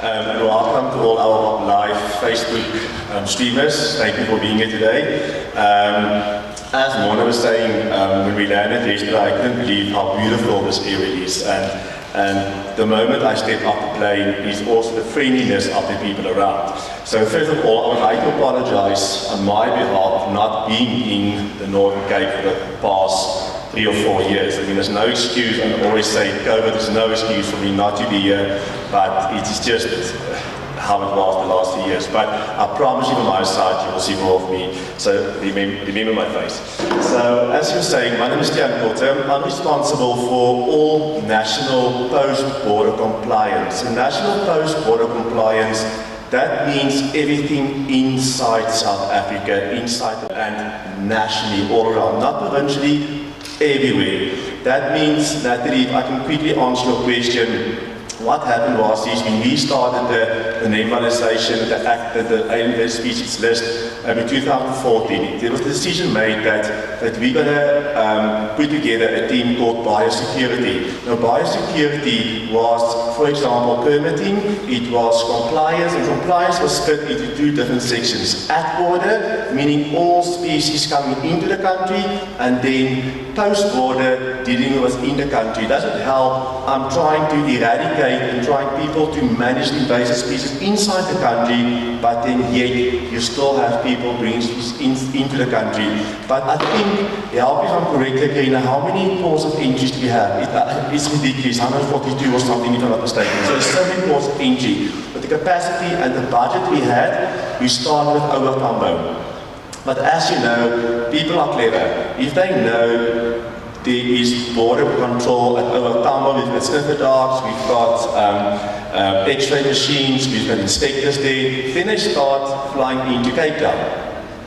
And welcome to all our live Facebook streamers. Thank you for being here today. As Mona was saying, when we landed yesterday, I couldn't believe how beautiful this area is. And the moment I stepped off the plane is also the friendliness of the people around. So first of all, I would like to apologize on my behalf of not being in the Northern Cape for the past 3 or 4 years. I mean, there's no excuse, and I always say COVID is no excuse for me not to be here, but it is just how it was the last 2 years. But I promise you from my side, you will see more of me. So remember my face. So as you were saying, my name is Stiaan Kotze. I'm responsible for all national post-border compliance. And national post-border compliance, that means everything inside South Africa, inside and nationally, all around, not provincially, everywhere. That means, Natalie, if I can quickly answer your question, what happened was when we started the normalization, the AIS species list in 2014, there was a decision made that we're going to put together a team called biosecurity. Now, biosecurity was, for example, permitting, it was compliance, and compliance was split into 2 different sections. At border, meaning all species coming into the country, and then post-border, dealing with what's in the country. That's what help. I'm trying to eradicate and trying people to manage the invasive species inside the country, but then yet you still have people bringing species into the country. But I think, help me if I'm correct, Karina, how many ports of entry do we have? It's ridiculous, 142 or something if I'm not mistaken. So there's so many ports of entry. But the capacity and the budget we had, we started with over Tambo. But as you know, people are clever. If they know there is border control at Tambo, we've got sniffer dogs, we've got X-ray machines, we've got inspectors there, then they start flying into Cape Town.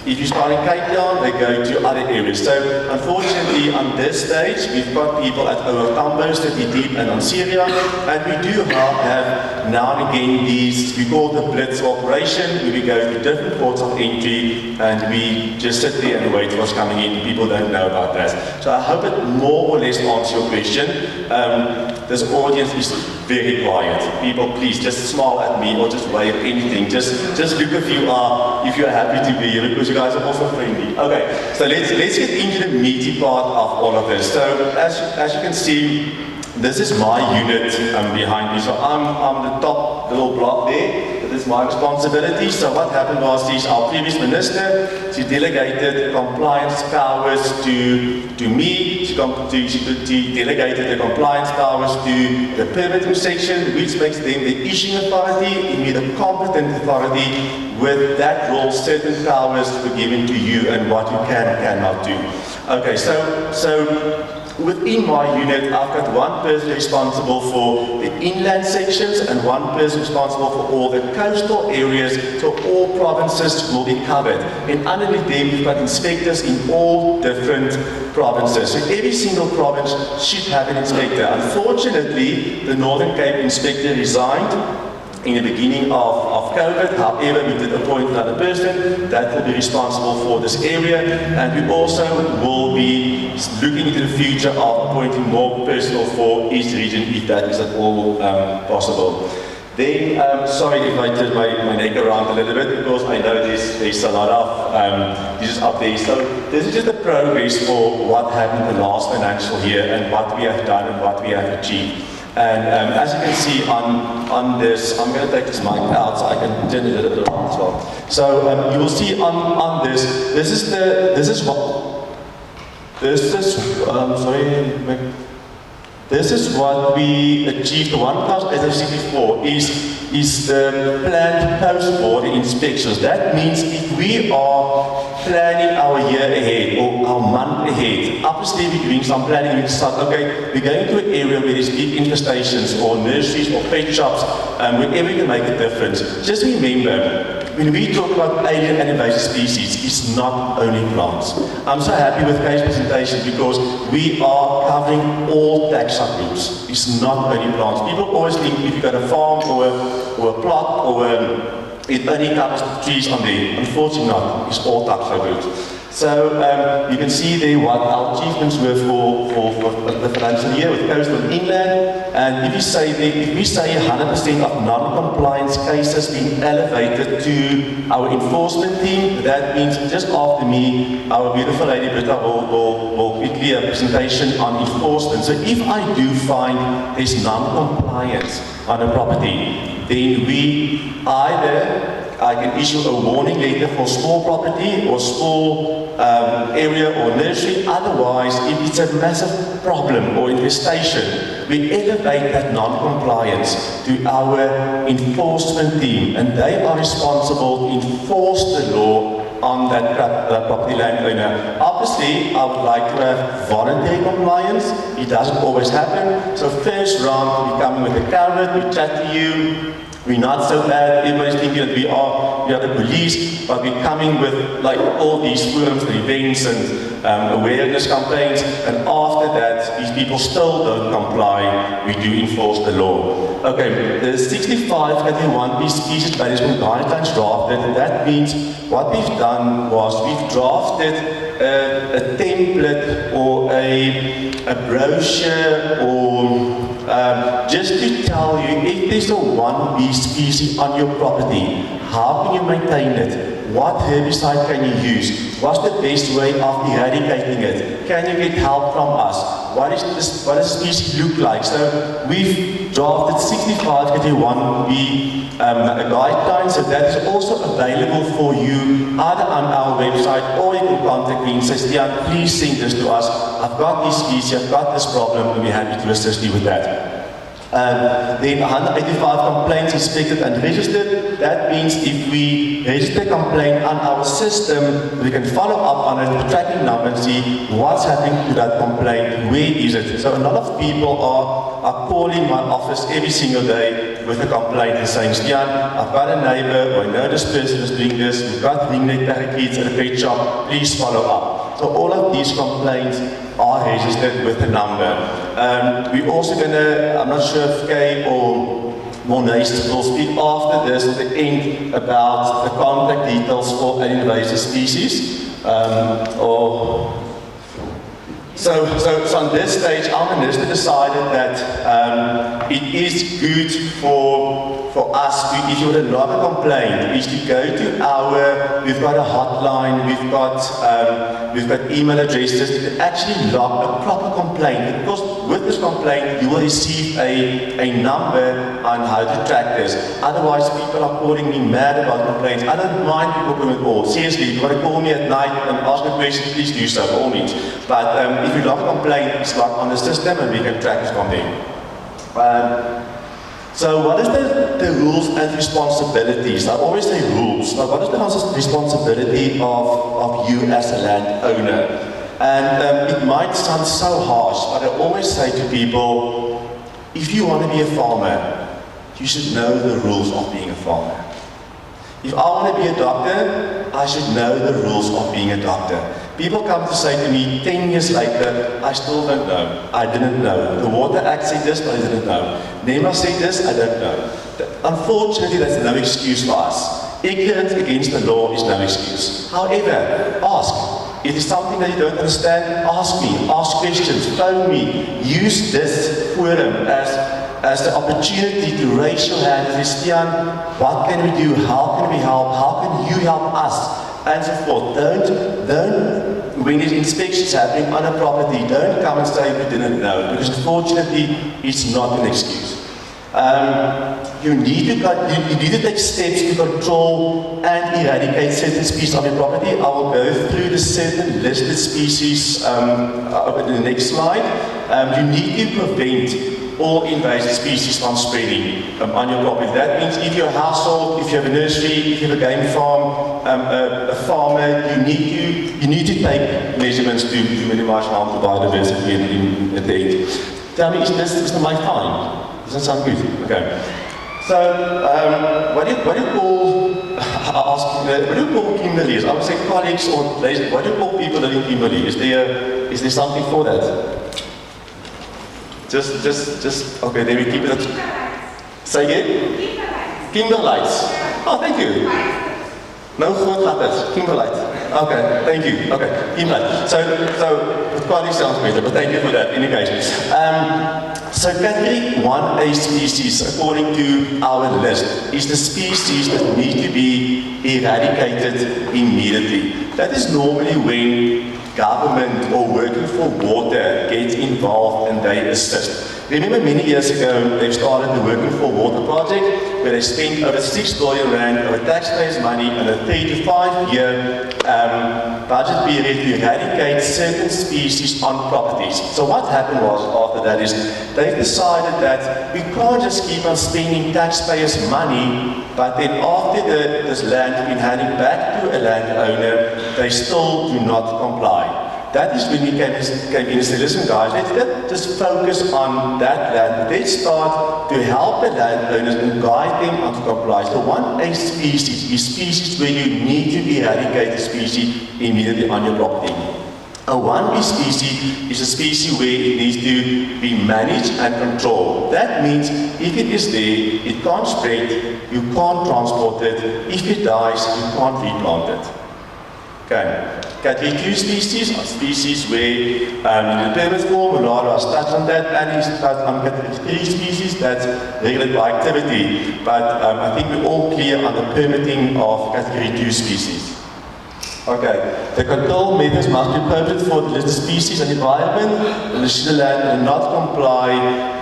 If you start in Cape Town, they go to other areas. So unfortunately, on this stage, we've got people at Tambo, 30 deep, and on Syria, and we do have now and again these, we call the blitz operation, where we go to different ports of entry, and we just sit there and wait for what's coming in. People don't know about that. So I hope it more or less answers your question. This audience is very quiet. People, please just smile at me or just wave anything. Just look if you are happy to be here, because you guys are also friendly. Okay, so let's get into the meaty part of all of this. So as you can see, this is my unit behind me. So I'm the top little block there. That is my responsibility. So what happened was our previous minister, she delegated compliance powers to me. She delegated the compliance powers to the permitting section, which makes them the issuing authority, and me the competent authority. With that role, certain powers were given to you and what you can and cannot do. Okay, so within my unit, I've got one person responsible for the inland sections and one person responsible for all the coastal areas, so all provinces will be covered. And underneath them, we've got inspectors in all different provinces. So every single province should have an inspector. Unfortunately, the Northern Cape inspector resigned in the beginning of COVID. However, we did appoint another person that will be responsible for this area, and we also will be looking into the future of appointing more personnel for each region if that is at all possible. Then, sorry if I turn my neck around a little bit, because I know there's a lot of this is up there. So this is just the progress for what happened the last financial year and what we have done and what we have achieved. And as you can see on this, I'm going to take this mic out so I can turn it a little bit around as well. So you will see on this is what we achieved. The 1,864 is the planned post-border inspections. That means if we are planning our year ahead or our month ahead, obviously we're doing some planning. We start, okay, we're going to an area where there's big infestations or nurseries or pet shops, wherever we can make a difference. Just remember, when we talk about alien and invasive species, it's not only plants. I'm so happy with Kay's presentation because we are covering all taxa groups. It's not only plants. People always think if you've got a farm or a plot or it only covers trees on there. Unfortunately not. It's all taxa groups. So you can see there what our achievements were for differential here with coastal and inland. And if we say 100% of non-compliance cases being elevated to our enforcement team, that means just after me, our beautiful lady Britta will quickly a presentation on enforcement. So if I do find there's non-compliance on a property, then I can issue a warning letter for small property or small area or nursery. Otherwise, if it's a massive problem or infestation, we elevate that non-compliance to our enforcement team, and they are responsible to enforce the law on that property landowner. Obviously, I would like to have voluntary compliance. It doesn't always happen. So first round, we come in with a carrot, we chat to you. We're not so bad. Everybody's thinking that we are the police, but we're coming with like all these forums and events and awareness campaigns. And after that, these people still don't comply. We do enforce the law. Okay, the 65 category 1 species management guidelines drafted. That means what we've done was we've drafted a template or a brochure or just to tell you, if there's a 1B species on your property, how can you maintain it? What herbicide can you use? What's the best way of eradicating it? Can you get help from us? What does the species look like? So we've drafted 65 category 1B guidelines, so that is also available for you either on our website, or you can contact me and say, Stiaan, please send this to us. I've got this species, I've got this problem, and we're happy to assist you with that. Then 185 complaints inspected and registered. That means if we register a complaint on our system, we can follow up on it, tracking number, and see what's happening to that complaint, where is it. So a lot of people are calling my office every single day with a complaint and saying, Stiaan, I've got a neighbor, or I know this person is doing this, we've got ringneck parakeets at a pet shop, please follow up. So all of these complaints are registered with a number. We're also going to, I'm not sure if Kay or Monaise will speak after this at the end about the contact details for an invasive species. So on this stage, our minister decided that it is good for us to, if you would log a complaint, is to go to we've got a hotline, we've got email addresses to actually log a proper complaint. Because with this complaint, you will receive a number on how to track this. Otherwise, people are calling me mad about complaints. I don't mind people coming call. Seriously, if you want to call me at night and ask me a question, please do so, by all means. But if you log a complaint, it's logged on the system and we can track it from there. So what is the rules and responsibilities? I always say rules, but what is the responsibility of you as a landowner? And it might sound so harsh, but I always say to people, if you want to be a farmer, you should know the rules of being a farmer. If I want to be a doctor, I should know the rules of being a doctor. People come to say to me 10 years later, I still don't know. I didn't know. The Water Act said this, but I didn't know. NEMA said this, I don't know. Unfortunately, that's no excuse for us. Ignorance against the law is no excuse. However, ask. If there's something that you don't understand, ask me. Ask questions. Phone me. Use this forum as the opportunity to raise your hand and say, Stiaan, what can we do? How can we help? How can you help us? And so forth. Don't, when there's inspections happening on a property, don't come and say we didn't know, because unfortunately, it's not an excuse. You need to take steps to control and eradicate certain species on your property. I will go through the certain listed species in the next slide. You need to prevent all invasive species from spreading on your property. That means if you're a household, if you have a nursery, if you have a game farm, a farmer, you need to take measurements to minimize harm to biodiversity at the end. Tell me, is this the mic fine? Does that sound good? Okay. So, what do you call Kimberleys? I would say colleagues or what do you call people living in Kimberley? Is there something for that? Just okay, then we keep it at. Say again? Kimberlights. Oh, thank you. No groot latters, Kimberlights. Okay, thank you. Okay, email. So it quite sounds better, but thank you for that. Any case. So category 1A species, according to our list, is the species that need to be eradicated immediately. That is normally when government or working for water gets involved and they assist. Remember many years ago, they started the Working for Water project, where they spent over 6 billion rand of taxpayers' money on a 3 to 5 year budget period to eradicate certain species on properties. So what happened was, after that, is they decided that we can't just keep on spending taxpayers' money, but then after this land has been handed back to a landowner, they still do not comply. That is when we came in and said, listen guys, let's just focus on that land. Let's start to help the landowners and guide them onto compliance. So 1A species is species where you need to eradicate the species immediately on your property. A 1B species is a species where it needs to be managed and controlled. That means if it is there, it can't spread, you can't transport it. If it dies, you can't replant it. Okay. Category 2 species are species where in the permit form, Ronaldo has touched on that, and he's touched on category 3 species that's regulated by activity. But I think we're all clear on the permitting of category 2 species. Okay, the control methods must be permitted for the listed species and environment, and the should the land will not comply,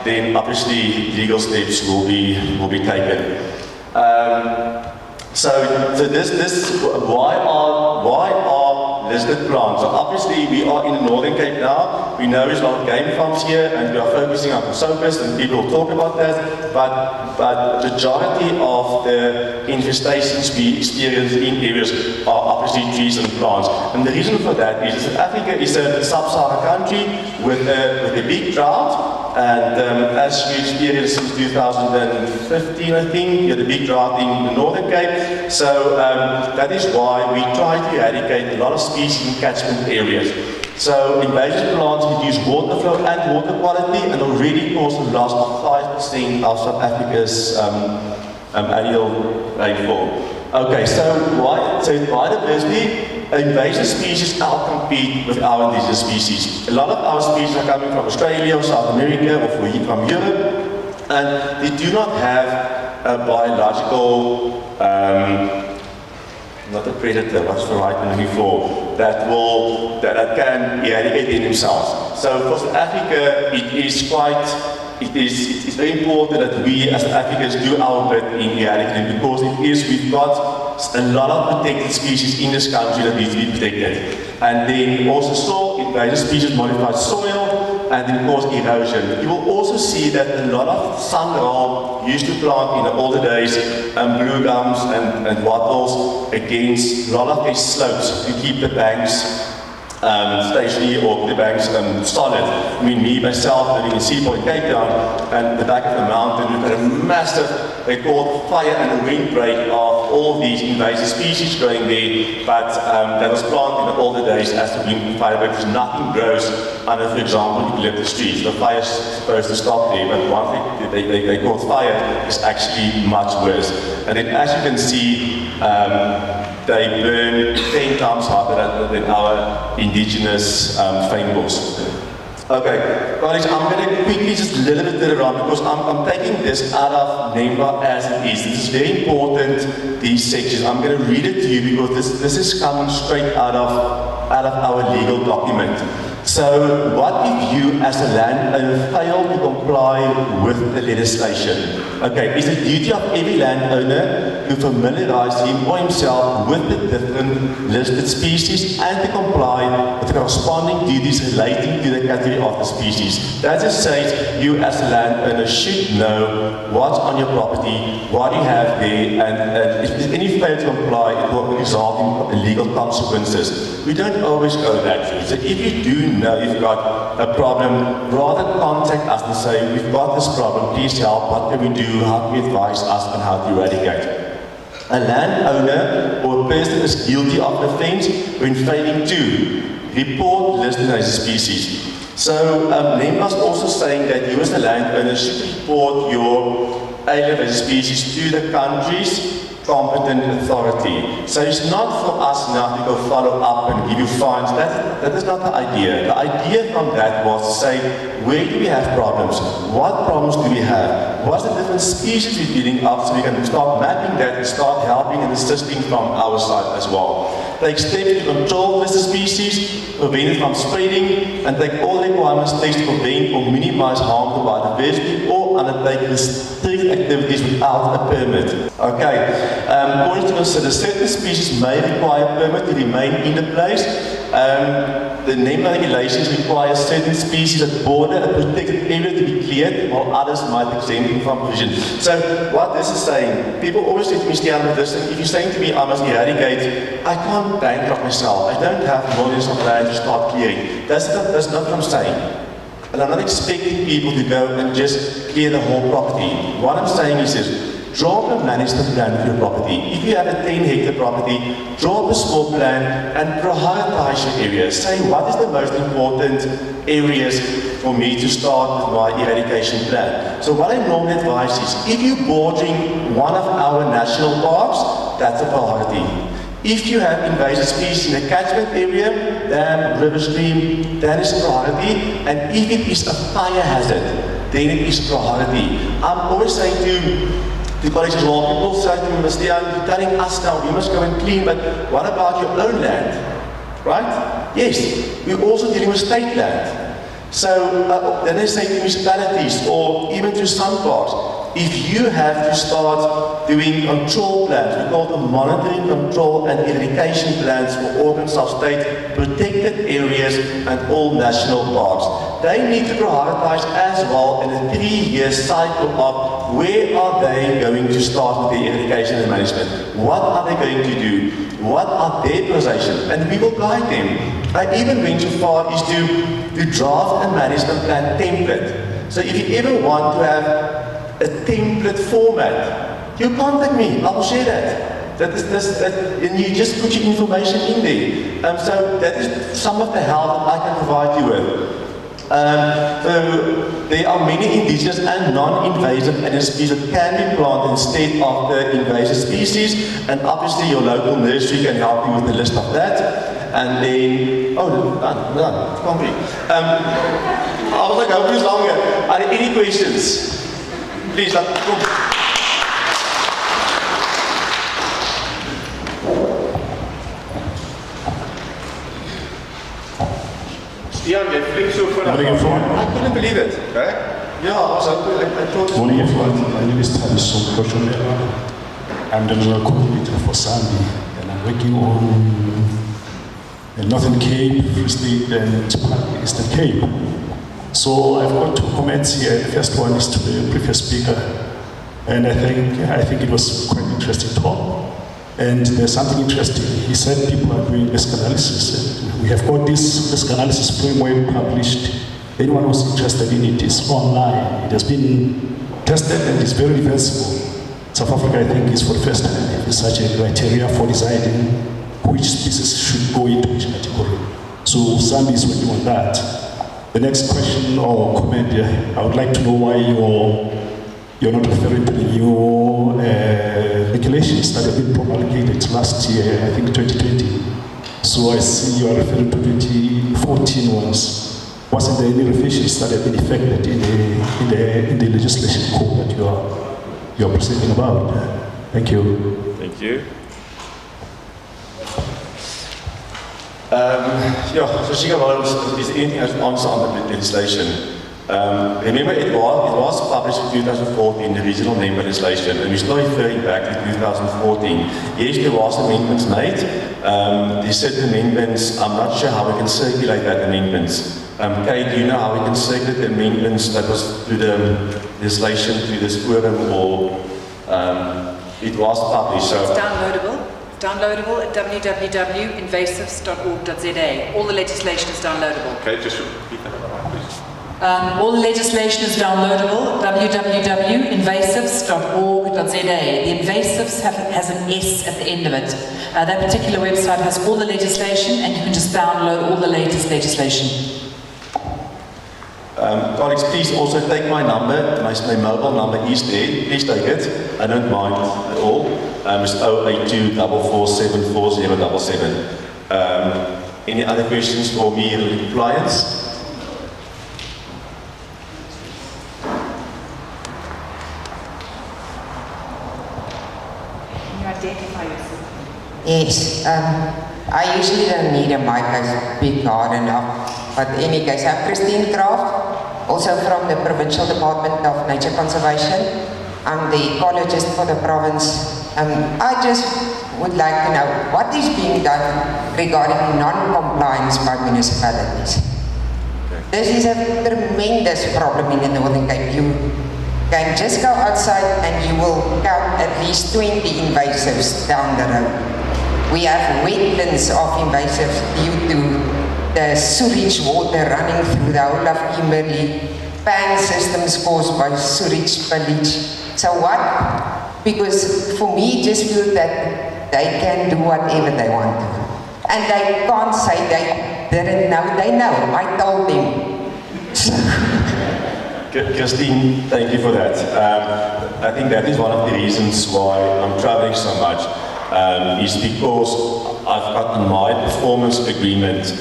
then obviously legal steps will be taken. So this why are listed plants? So obviously we are in the Northern Cape now. We know there's a lot of game farms here, and we are focusing on Kotze, and people will talk about that. But the majority of the infestations we experience in areas are obviously trees and plants. And the reason for that is that Africa is a sub-Saharan country with a big drought. And as you experienced in 2015, I think, you had a big drought in the Northern Cape. So that is why we try to eradicate a lot of species in catchment areas. So invasive plants reduce water flow and water quality, and already cause the loss of 5% of South Africa's annual rainfall. Okay, so biodiversity, invasive species outcompete with our indigenous species. A lot of our species are coming from Australia or South America or from Europe, and they do not have a biological, not a predator, what's the right one before, that can eradicate them themselves. So for South Africa, it is very important that we as Africans do our bit in eradicating, because we've got a lot of protected species in this country that need to be protected. And then also soil, invasive species modify soil, and then cause erosion. You will also see that a lot of sunroll used to plant in the older days blue gums and wattles against a lot of these slopes to keep the banks stationary or the banks solid. I mean, me, myself, living in Seaport, Cape Town, and the back of the mountain, we've had a massive, they call it fire and a windbreak of all these invasive species growing there, but that was planted in the older days as the wind fire, because nothing grows under, for example, eucalyptus trees. The fire is supposed to stop there, but one thing they call fire is actually much worse. And then as you can see, they burn 10 times harder than our indigenous fables. Okay, colleagues, I'm going to quickly just a little bit around, because I'm taking this out of NEMBA as it is. This is very important, these sections. I'm going to read it to you because this is coming straight out of our legal document. So, what if you as a landowner fail to comply with the legislation? Okay, it's the duty of every landowner to familiarize him or himself with the different listed species and to comply with the corresponding duties relating to the category of the species. That just says you as a landowner should know what's on your property, what you have there, and if there's any fail to comply, it will result in legal consequences. We don't always go that way. So if you do know you've got a problem, rather contact us and say, we've got this problem, please help, what can we do, how can you advise us on how to eradicate? A landowner or a person is guilty of an offence when failing to report listed invasive species. So NEMBA is also saying that you as a landowner should report your alien invasive species to the countries competent authority. So it's not for us now to go follow up and give you fines. That is not the idea. The idea from that was to say, where do we have problems? What problems do we have? What's the different species we're dealing with, so we can start mapping that and start helping and assisting from our side as well. Take steps to control this species, prevent it from spreading, and take all requirements steps to prevent or minimize harm to biodiversity, or undertake restricted activities without a permit. Okay, points to consider: certain species may require a permit to remain in the place. The NEM regulations require certain species that border a protected area to be cleared, while others might exempt them from provision. So what this is saying, people always say to me, Stiaan, with this, if you're saying to me, I must eradicate, I can't bankrupt myself. I don't have millions of land to start clearing. That's not what I'm saying. And I'm not expecting people to go and just clear the whole property. What I'm saying is this: draw up a management plan for your property. If you have a 10-hectare property, draw up a small plan and prioritize your areas. Say, what is the most important areas for me to start with my eradication plan? So what I normally advise is, if you're bordering one of our national parks, that's a priority. If you have invasive species in a catchment area, dam, river, stream, that is a priority. And if it is a fire hazard, then it is a priority. I'm always saying to colleagues as well, people say to me, Stiaan, you're telling us now, you must go and clean, but what about your own land? Right? Yes, we're also dealing with state land. So then they say to municipalities, or even to some parks, if you have to start doing control plans, we call them monitoring, control and eradication plans for organs of state, protected areas and all national parks. They need to prioritize as well in a 3-year cycle of where are they going to start with the eradication and management. What are they going to do? What are their positions? And we will guide them. I even went so far is to draft a management plan template. So if you ever want to have a template format, you contact me, I will share that. And you just put your information in there. So that is some of the help that I can provide you with. So there are many indigenous and non-invasive species that can be planted instead of the invasive species, and obviously your local nursery can help you with the list of that. And then, oh, no, can't be. I was like, I hope it's longer. Are there any questions? Please, come. Stiaan, jy flik so vinnig. I couldn't believe it. Okay? Yeah, I thought. Morning everyone, my name is Taliso Koshomera. I'm the rural coordinator for Sambi, and I'm working on the Northern Cape, Free State, and partly Eastern Cape. So I've got 2 comments here. The first one is to the previous speaker, and I think it was quite interesting talk. And there's something interesting. He said people are doing risk analysis. We have got this risk analysis framework published. Anyone who's interested in it is online. It has been tested and is very reversible. South Africa, I think, is for the first time with such a criteria for deciding which species should go into which category. So Sambi is working on that. The next question or comment, I would like to know why you're not referring to the new regulations that have been promulgated last year, I think 2020. So I see you are referring to 2014 ones. Wasn't there any revisions that have been effected in the legislation code that you are proceeding about? Thank you. Thank you. So Shika, is there anything else to answer on the legislation? Remember, it was published in 2014, the regional name legislation, and we're still referring back to 2014. Yes, there was amendments made. There's certain amendments, I'm not sure how we can circulate that amendments. Kay, do you know how we can circulate the amendments that was through the legislation, through this forum, or it was published? So it's downloadable. Downloadable at www.invasives.org.za. All the legislation is downloadable. Okay, just repeat that, please. All the legislation is downloadable at www.invasives.org.za. The invasives has an S at the end of it. That particular website has all the legislation, and you can just download all the latest legislation. Colleagues, please also take my number. My mobile number is there. Please take it. I don't mind at all. It's 082 447 4077. Any other questions for me in compliance? Can you identify yourself? Yes, I usually don't need a mic, I speak hard enough. But in any case, I'm Stiaan, also from the Provincial Department of Nature Conservation. I'm the ecologist for the province. I just would like to know what is being done regarding non-compliance by municipalities. This is a tremendous problem in the Northern Cape. You can just go outside and you will count at least 20 invasives down the road. We have wetlands of invasives due to the sewage water running through the whole of Kimberley, pan systems caused by sewage spillage. So what? Because for me, it just feels that they can do whatever they want to. And they can't say they didn't know, they know. I told them. Christine, thank you for that. I think that is one of the reasons why I'm traveling so much, is because I've got in my performance agreement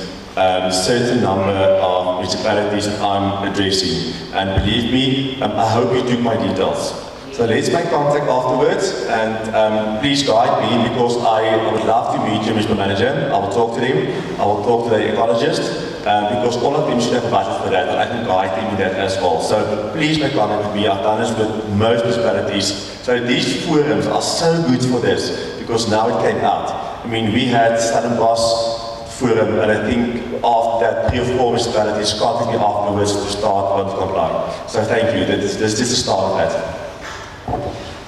certain number of municipalities that I'm addressing. And believe me, I hope you took my details. So let's make contact afterwards, and please guide me, because I would love to meet you, Mr. Manager. I will talk to them, I will talk to the ecologist, because all of them should have a budget for that, and I can guide them in that as well. So please make contact with me. I've done this with most municipalities. So these forums are so good for this, because now it came out. I mean, we had Stellenbosch forum, and I think after that 3 or 4 municipalities contacted me afterwards to start on to comply. So thank you. This is the start of that.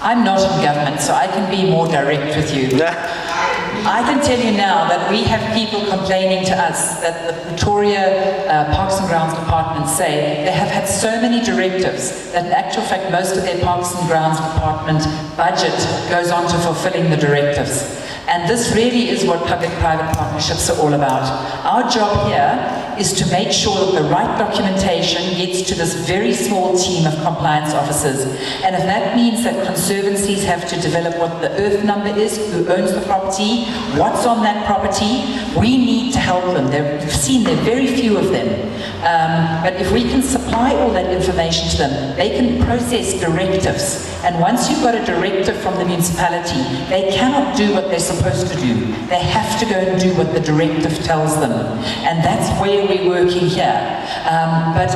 I'm not in government, so I can be more direct with you. I can tell you now that we have people complaining to us that the Pretoria Parks and Grounds Department say they have had so many directives that in actual fact most of their Parks and Grounds Department budget goes on to fulfilling the directives. And this really is what public-private partnerships are all about. Our job here is to make sure that the right documentation gets to this very small team of compliance officers. And if that means that conservancies have to develop what the earth number is, who owns the property, what's on that property, we need to help them. You've seen there are very few of them. But if we can supply all that information to them, they can process directives. And once you've got a directive from the municipality, they cannot do what they're supposed to do. They have to go and do what the directive tells them. And that's where we're working here. But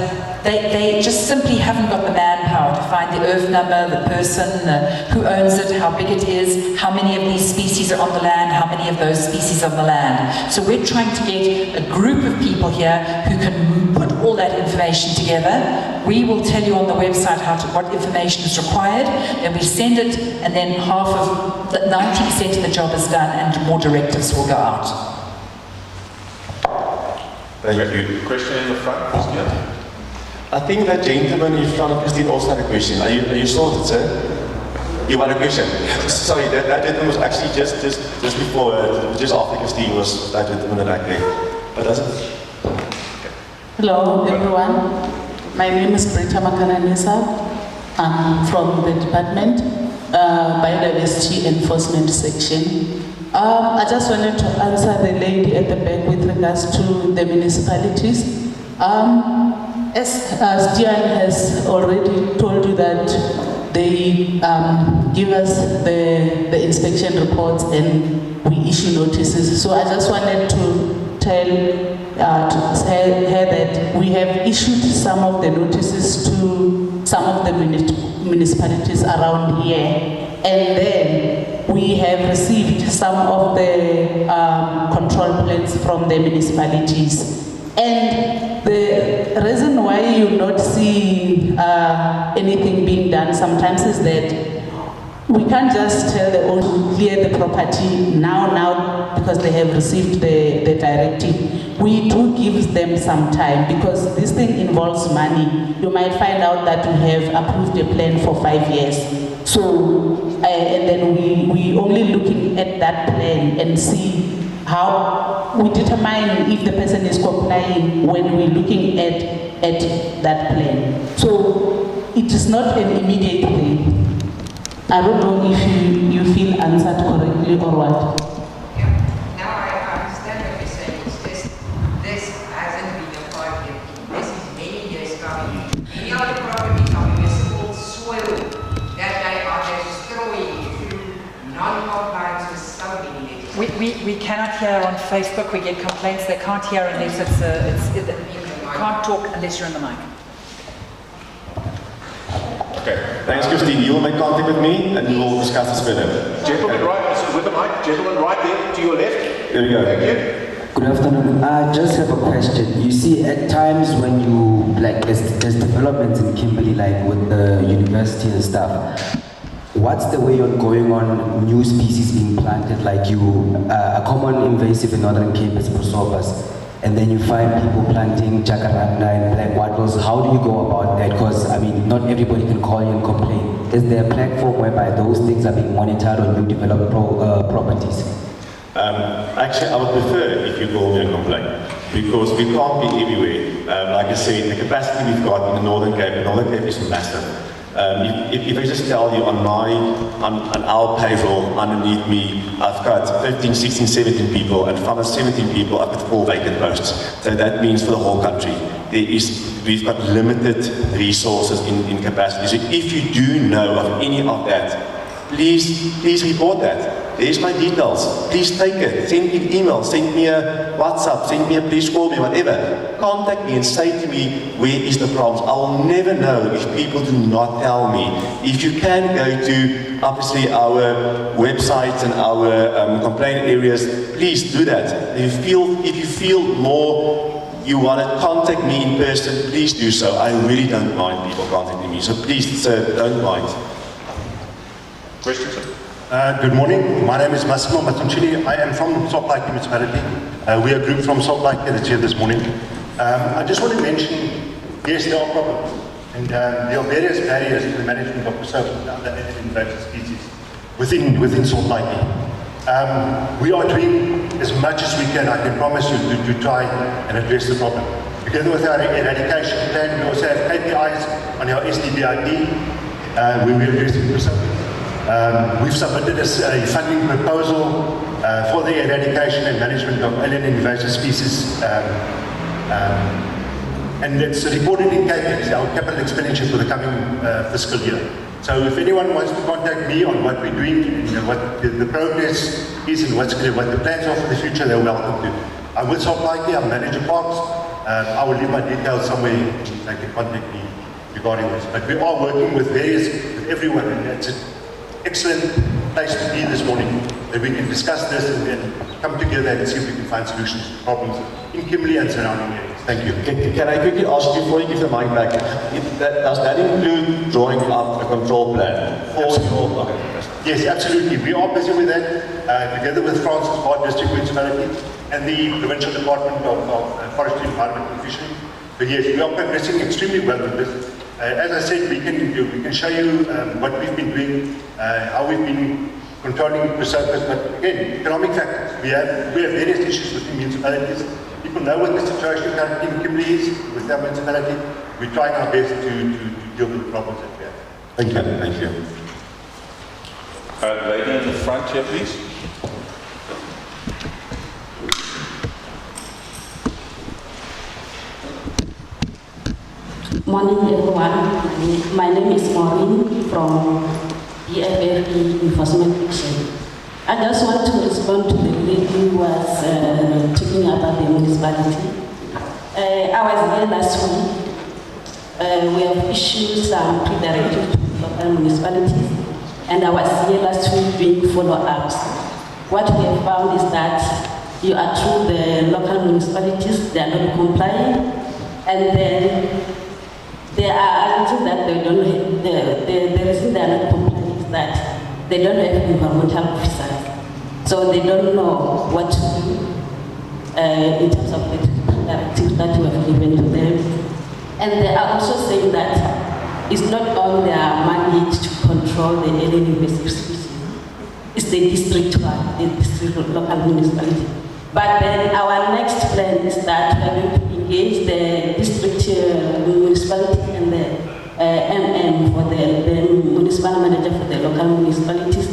they just simply haven't got the manpower to find the earth number, the person, who owns it, how big it is, how many of these species are on the land, how many of those species on the land. So we're trying to get a group of people here who can put all that information together. We will tell you on the website what information is required, then we send it, and then 90% of the job is done and more directives will go out. Thank you. Question in the front, Stiaan. I think that gentleman in front of Christine also had a question. Are you sorted, sir? You want a question? Sorry, that gentleman was actually just before, just after Christine was that gentleman back there. But doesn't? Hello, everyone. My name is Brita Makananisa. I'm from the Department Biodiversity Enforcement Section. I just wanted to answer the lady at the back with regards to the municipalities. As Stiaan has already told you that they give us the inspection reports and we issue notices. So I just wanted to tell her that we have issued some of the notices to some of the municipalities around here. And then we have received some of the control plans from the municipalities. And the reason why you not see anything being done sometimes is that we can't just tell the owner to clear the property now because they have received the directive. We do give them some time because this thing involves money. You might find out that we have approved a plan for 5 years. So, and then we only looking at that plan and see how we determine if the person is complying when we're looking at that plan. So it is not an immediate thing. I don't know if you feel answered correctly or what. Yeah, now I understand what you're saying. It's just, this hasn't been a 5-year thing. This is many years coming. Many of the properties are municipal soil that they are destroying through non-compliance with so many legislations. We cannot hear on Facebook. We get complaints. They can't hear unless you can't talk unless you're in the mic. Okay, thanks Christine. You will make contact with me and we will discuss this further. Gentleman right, with the mic, gentleman right there to your left. There we go. Thank you. Good afternoon. I just have a question. You see, at times when you, like, there's developments in Kimberley, like with the university and stuff, what's the way on going on new species being planted, like a common invasive in Northern Cape is prosopis, and then you find people planting jacaranda and black wattles. How do you go about that? Because, I mean, not everybody can call you and complain. Is there a platform whereby those things are being monitored on new developed properties? Actually, I would prefer if you call me and complain, because we can't be everywhere. Like I said, the capacity we've got in the Northern Cape is massive. If I just tell you on our payroll underneath me, I've got 15, 16, 17 people, and from the 17 people, I've got 4 vacant posts. So that means for the whole country, we've got limited resources in capacity. So if you do know of any of that, please report that. There's my details. Please take it. Send me an email, send me a WhatsApp, send me a please call me, whatever. Contact me and say to me, where is the problem? I will never know if people do not tell me. If you can go to, obviously, our websites and our complaint areas, please do that. If you feel more you want to contact me in person, please do so. I really don't mind people contacting me. So please, sir, don't mind. Question, sir? Good morning. My name is Massimo Mattuncini. I am from Salt Lake Municipality. We are a group from Salt Lake that's here this morning. I just want to mention, yes, there are problems. And there are various barriers to the management of prosopis and other invasive species within Salt Lake. We are doing as much as we can, I can promise you, to try and address the problem. Together with our eradication plan, we also have KPIs on our SDBID. We will address prosopis. We've submitted a funding proposal for the eradication and management of alien invasive species, and it's reported in CAPEX, our capital expenditure for the coming fiscal year. So if anyone wants to contact me on what we're doing, and what the progress is and what the plans are for the future, they're welcome to. I'm with Salt Lake, I'm manager parks. I will leave my details somewhere and they can contact me regarding this. But we are working with everyone, and it's an excellent place to be this morning, that we can discuss this and come together and see if we can find solutions to problems in Kimberley and surrounding areas. Thank you. Can I quickly ask you, before you give the mic back, does that include drawing up a control plan for your... Okay. Yes, absolutely. We are busy with that, together with Francis Bar District Municipality and the Provincial Department of Forestry, Environment and Fisheries. So yes, we are progressing extremely well with this. As I said, we can show you what we've been doing, how we've been controlling prosopis, but again, economic factors. We have various issues within municipalities. People know what the situation currently in Kimberley is with our municipality. We're trying our best to deal with the problems that we have. Thank you. Thank you. Lady in the front here, please. Morning, everyone. My name is Maureen from BFFE Enforcement Action. I just want to respond to the lady who was talking about the municipality. I was here last week. We have issued some pre-directives to local municipalities, and I was here last week doing follow-ups. What we have found is that you are through the local municipalities, they are not complying, and then there are items that they don't have, the reason they are not complying is that they don't have environmental officers. So they don't know what to do in terms of the directives that you have given to them. And they are also saying that it's not all their mandate to control the alien invasive species. It's the district one, the district local municipality. But then our next plan is that we are going to engage the district municipality and the MM for the municipal manager for the local municipalities,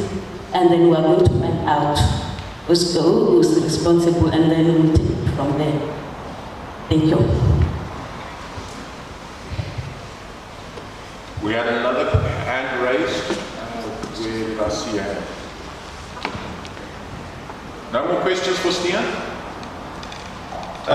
and then we are going to find out who's responsible, and then we'll take it from there. Thank you. We had another hand raised. Where I see a hand. No more questions for Stiaan? I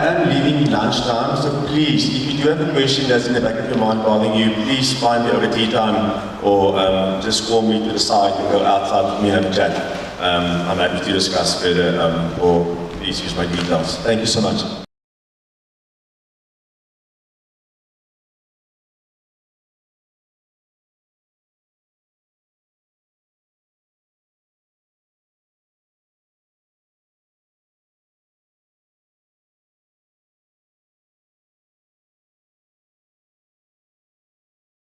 am leaving lunchtime, so please, if you do have a question that's in the back of your mind bothering you, please find me over tea time or just call me to the side and go outside with me and have a chat. I'm happy to discuss further or please use my details. Thank you so much.